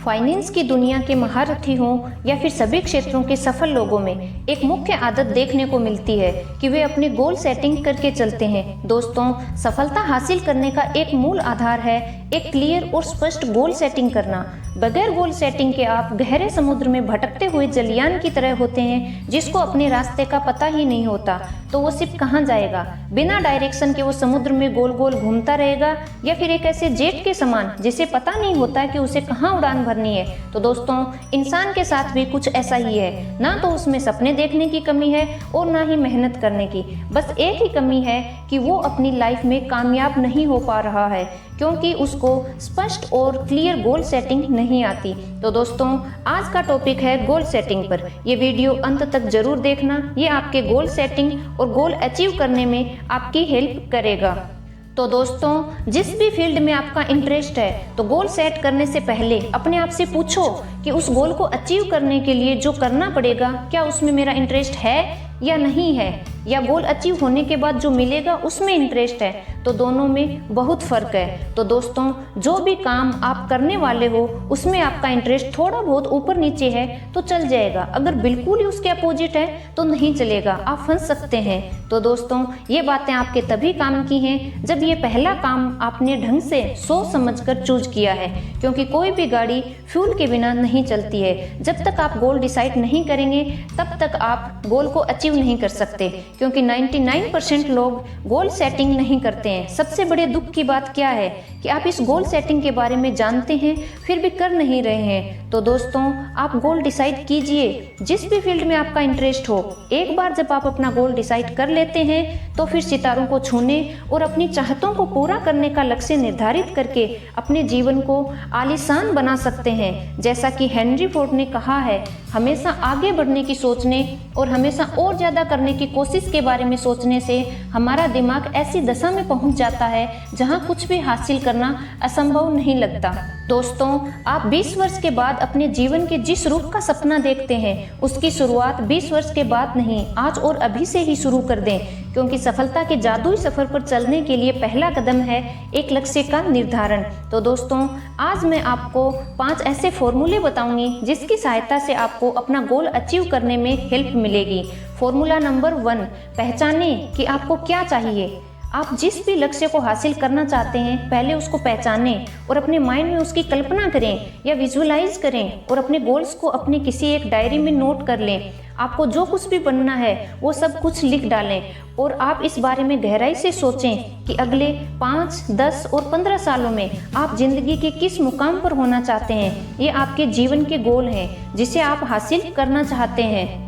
Finance की दुनिया के महारथी हों या फिर सभी क्षेत्रों के सफल लोगों में एक मुख्य आदत देखने को मिलती है कि वे अपने गोल सेटिंग करके चलते हैं। दोस्तों, सफलता हासिल करने का एक मूल आधार है एक क्लियर और स्पष्ट गोल सेटिंग करना। बगैर गोल सेटिंग के आप गहरे समुद्र में भटकते हुए जलयान की तरह होते हैं जिसको अपने रास्ते का पता ही नहीं होता, तो वो सिर्फ कहाँ जाएगा। बिना डायरेक्शन के वो समुद्र में गोल गोल घूमता रहेगा या फिर एक ऐसे जेट के समान जिसे पता नहीं होता कि उसे कहाँ उड़ान भरनी है। तो दोस्तों, इंसान के साथ भी कुछ ऐसा ही है। ना तो उसमें सपने देखने की कमी है और ना ही मेहनत करने की। बस एक ही कमी है कि वो अपनी लाइफ में कामयाब नहीं हो पा रहा है क्योंकि उसको स्पष्ट और क्लियर गोल सेटिंग नहीं आती। तो दोस्तों, आज का टॉपिक है गोल सेटिंग पर। ये वीडियो अंत तक जरूर देखना, ये आपके गोल सेटिंग और गोल अचीव करने में आपकी हेल्प करेगा। तो दोस्तों, जिस भी फील्ड में आपका इंटरेस्ट है, तो गोल सेट करने से पहले अपने आप से पूछो कि उस गोल को अचीव करने के लिए जो करना पड़ेगा, क्या उसमें मेरा इंटरेस्ट है या नहीं है, या गोल अचीव होने के बाद जो मिलेगा उसमें इंटरेस्ट है। तो दोनों में बहुत फर्क है। तो दोस्तों, जो भी काम आप करने वाले हो उसमें आपका इंटरेस्ट थोड़ा बहुत ऊपर नीचे है तो चल जाएगा, अगर बिल्कुल ही उसके अपोजिट है तो नहीं चलेगा, आप फंस सकते हैं। तो दोस्तों, ये बातें आपके तभी काम की हैं जब ये पहला काम आपने ढंग से सोच समझकर चूज किया है, क्योंकि कोई भी गाड़ी फ्यूल के बिना नहीं चलती है। जब तक आप गोल डिसाइड नहीं करेंगे तब तक आप गोल को अचीव नहीं कर सकते, क्योंकि 99% लोग गोल सेटिंग नहीं करते हैं। सबसे बड़े दुख की बात क्या है कि आप इस गोल सेटिंग के बारे में जानते हैं फिर भी कर नहीं रहे हैं। तो दोस्तों, आप गोल डिसाइड कीजिए, जिस भी फील्ड में आपका इंटरेस्ट हो। एक बार जब आप अपना गोल डिसाइड कर लेते हैं तो फिर सितारों को छूने और अपनी चाहतों को पूरा करने का लक्ष्य निर्धारित करके अपने जीवन को आलीशान बना सकते हैं। जैसा कि हेनरी फोर्ड ने कहा है, हमेशा आगे बढ़ने की सोचने और हमेशा और ज्यादा करने की कोशिश के बारे में सोचने से हमारा दिमाग ऐसी दशा में पहुंच जाता है जहां कुछ भी हासिल करना असंभव नहीं लगता। दोस्तों, आप 20 वर्ष के बाद अपने जीवन के जिस रूप का सपना देखते हैं उसकी शुरुआत 20 वर्ष के बाद नहीं, आज और अभी से ही शुरू कर दें, क्योंकि सफलता के जादुई सफर पर चलने के लिए पहला कदम है एक लक्ष्य का निर्धारण। तो दोस्तों, आज मैं आपको 5 ऐसे फॉर्मूले बताऊंगी जिसकी सहायता से आपको अपना गोल अचीव करने में हेल्प मिलेगी। फॉर्मूला नंबर 1, पहचानें कि आपको क्या चाहिए। आप जिस भी लक्ष्य को हासिल करना चाहते हैं पहले उसको पहचानें और अपने माइंड में उसकी कल्पना करें या विजुअलाइज करें और अपने गोल्स को अपने किसी एक डायरी में नोट कर लें। आपको जो कुछ भी बनना है वो सब कुछ लिख डालें और आप इस बारे में गहराई से सोचें कि अगले 5, 10 और 15 सालों में आप जिंदगी के किस मुकाम पर होना चाहते हैं। ये आपके जीवन के गोल हैं जिसे आप हासिल करना चाहते हैं।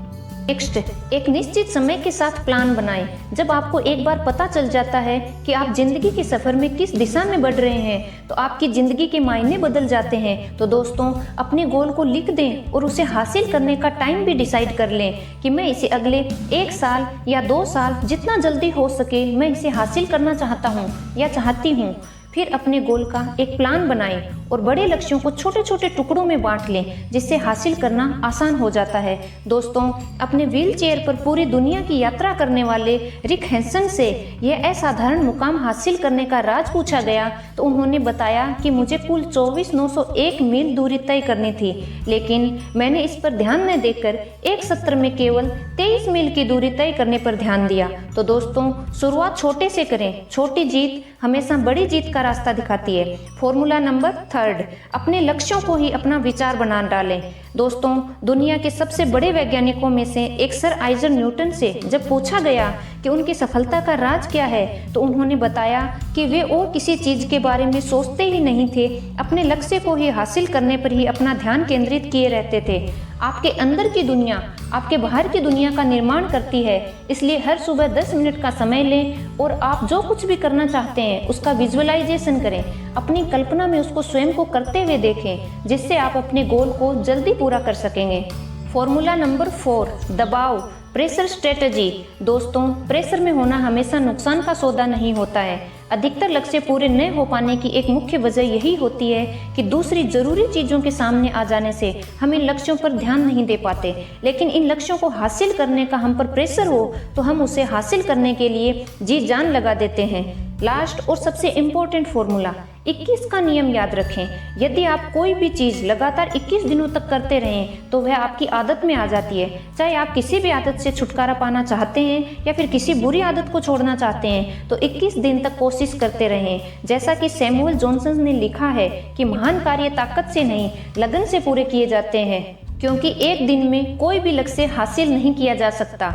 नेक्स्ट, एक निश्चित समय के साथ प्लान बनाएं। जब आपको एक बार पता चल जाता है कि आप जिंदगी के सफर में किस दिशा में बढ़ रहे हैं तो आपकी जिंदगी के मायने बदल जाते हैं। तो दोस्तों, अपने गोल को लिख दें और उसे हासिल करने का टाइम भी डिसाइड कर लें कि मैं इसे अगले 1 साल या 2 साल जितना जल्दी हो सके मैं इसे हासिल करना चाहता हूँ या चाहती हूँ। फिर अपने गोल का एक प्लान बनाएं और बड़े लक्ष्यों को छोटे छोटे टुकड़ों में बांट लें, जिससे हासिल करना आसान हो जाता है। दोस्तों, अपने व्हील चेयर पर पूरी दुनिया की यात्रा करने वाले रिक हैंसन से यह असाधारण मुकाम हासिल करने का राज पूछा गया तो उन्होंने बताया कि मुझे कुल 24,901 मील दूरी तय करनी थी, लेकिन मैंने इस पर ध्यान न देकर एक सत्र में केवल 23 मील की दूरी तय करने पर ध्यान दिया। तो दोस्तों, शुरुआत छोटे से करें। छोटी जीत हमेशा बड़ी जीत का रास्ता दिखाती है। फॉर्मूला नंबर 3, अपने लक्ष्यों को ही अपना विचार बना डालें। दोस्तों, दुनिया के सबसे बड़े वैज्ञानिकों में से एक सर आइजैक न्यूटन से जब पूछा गया कि उनकी सफलता का राज क्या है तो उन्होंने बताया कि वे और किसी चीज के बारे में सोचते ही नहीं थे, अपने लक्ष्य को ही हासिल करने पर ही अपना ध्यान केंद्रित किए रहते थे। आपके अंदर की दुनिया आपके बाहर की दुनिया का निर्माण करती है, इसलिए हर सुबह 10 मिनट का समय लें और आप जो कुछ भी करना चाहते हैं उसका विजुअलाइजेशन करें। अपनी कल्पना में उसको स्वयं को करते हुए देखें, जिससे आप अपने गोल को जल्दी पूरा कर सकेंगे। फॉर्मूला नंबर 4, दबाव, प्रेशर स्ट्रेटजी। दोस्तों, प्रेशर में होना हमेशा नुकसान का सौदा नहीं होता है। अधिकतर लक्ष्य पूरे न हो पाने की एक मुख्य वजह यही होती है कि दूसरी जरूरी चीजों के सामने आ जाने से हम इन लक्ष्यों पर ध्यान नहीं दे पाते। लेकिन इन लक्ष्यों को हासिल करने का हम पर प्रेशर हो तो हम उसे हासिल करने के लिए जी जान लगा देते हैं। लास्ट और सबसे इम्पोर्टेंट फॉर्मूला, 21 का नियम याद रखें। यदि आप कोई भी चीज़ लगातार 21 दिनों तक करते रहें तो वह आपकी आदत में आ जाती है। चाहे आप किसी भी आदत से छुटकारा पाना चाहते हैं या फिर किसी बुरी आदत को छोड़ना चाहते हैं तो 21 दिन तक कोशिश करते रहें। जैसा कि सैमुअल जॉनसन ने लिखा है कि महान कार्य ताकत से नहीं, लगन से पूरे किए जाते हैं, क्योंकि एक दिन में कोई भी लक्ष्य हासिल नहीं किया जा सकता।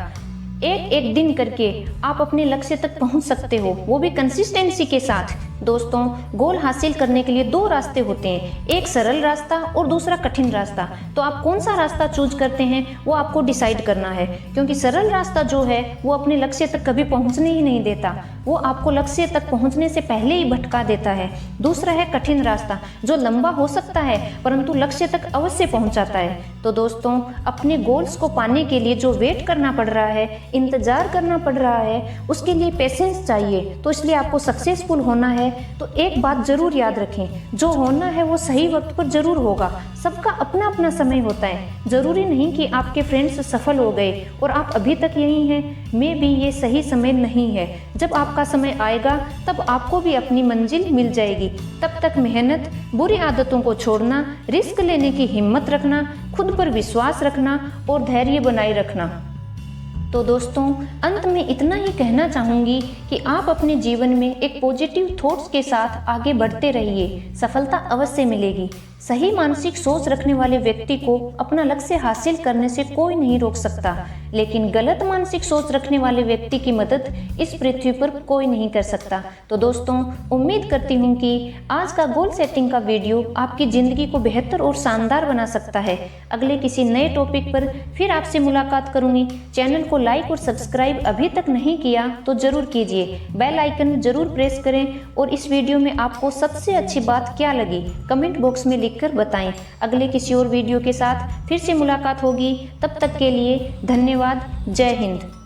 एक एक दिन करके आप अपने लक्ष्य तक पहुंच सकते हो, वो भी कंसिस्टेंसी के साथ। दोस्तों, गोल हासिल करने के लिए दो रास्ते होते हैं, एक सरल रास्ता और दूसरा कठिन रास्ता। तो आप कौन सा रास्ता चूज करते हैं वो आपको डिसाइड करना है, क्योंकि सरल रास्ता जो है वो अपने लक्ष्य तक कभी पहुंचने ही नहीं देता, वो आपको लक्ष्य तक पहुंचने से पहले ही भटका देता है। दूसरा है कठिन रास्ता, जो लंबा हो सकता है परंतु लक्ष्य तक अवश्य पहुंचाता है। तो दोस्तों, अपने गोल्स को पाने के लिए जो वेट करना पड़ रहा है, इंतजार करना पड़ रहा है, उसके लिए पेशेंस चाहिए। तो इसलिए आपको सक्सेसफुल होना है तो एक बात जरूर याद रखें, जो होना है वो सही वक्त पर जरूर होगा। सबका अपना अपना समय होता है। जरूरी नहीं कि आपके फ्रेंड्स सफल हो गए और आप अभी तक यही हैं। मे भी ये सही समय नहीं है। जब आपका समय आएगा तब आपको भी अपनी मंजिल मिल जाएगी। तब तक मेहनत, बुरी आदतों को छोड़ना, रिस्क लेने की हिम्मत रखना, खुद पर विश्वास रखना और धैर्य बनाए रखना। तो दोस्तों, अंत में इतना ही कहना चाहूँगी कि आप अपने जीवन में एक पॉजिटिव थॉट्स के साथ आगे बढ़ते रहिए, सफलता अवश्य मिलेगी। सही मानसिक सोच रखने वाले व्यक्ति को अपना लक्ष्य हासिल करने से कोई नहीं रोक सकता, लेकिन गलत मानसिक सोच रखने वाले व्यक्ति की मदद इस पृथ्वी पर कोई नहीं कर सकता। तो दोस्तों, उम्मीद करती हूँ कि आज का गोल सेटिंग का वीडियो आपकी ज़िंदगी को बेहतर और शानदार बना सकता है। अगले किसी नए टॉपिक पर फिर आपसे मुलाकात करूँगी। चैनल को लाइक और सब्सक्राइब अभी तक नहीं किया तो जरूर कीजिए, बेल आइकन जरूर प्रेस करें और इस वीडियो में आपको सबसे अच्छी बात क्या लगी कमेंट बॉक्स में लिखकर बताएं। अगले किसी और वीडियो के साथ फिर से मुलाकात होगी। तब तक के लिए धन्यवाद। जय हिंद।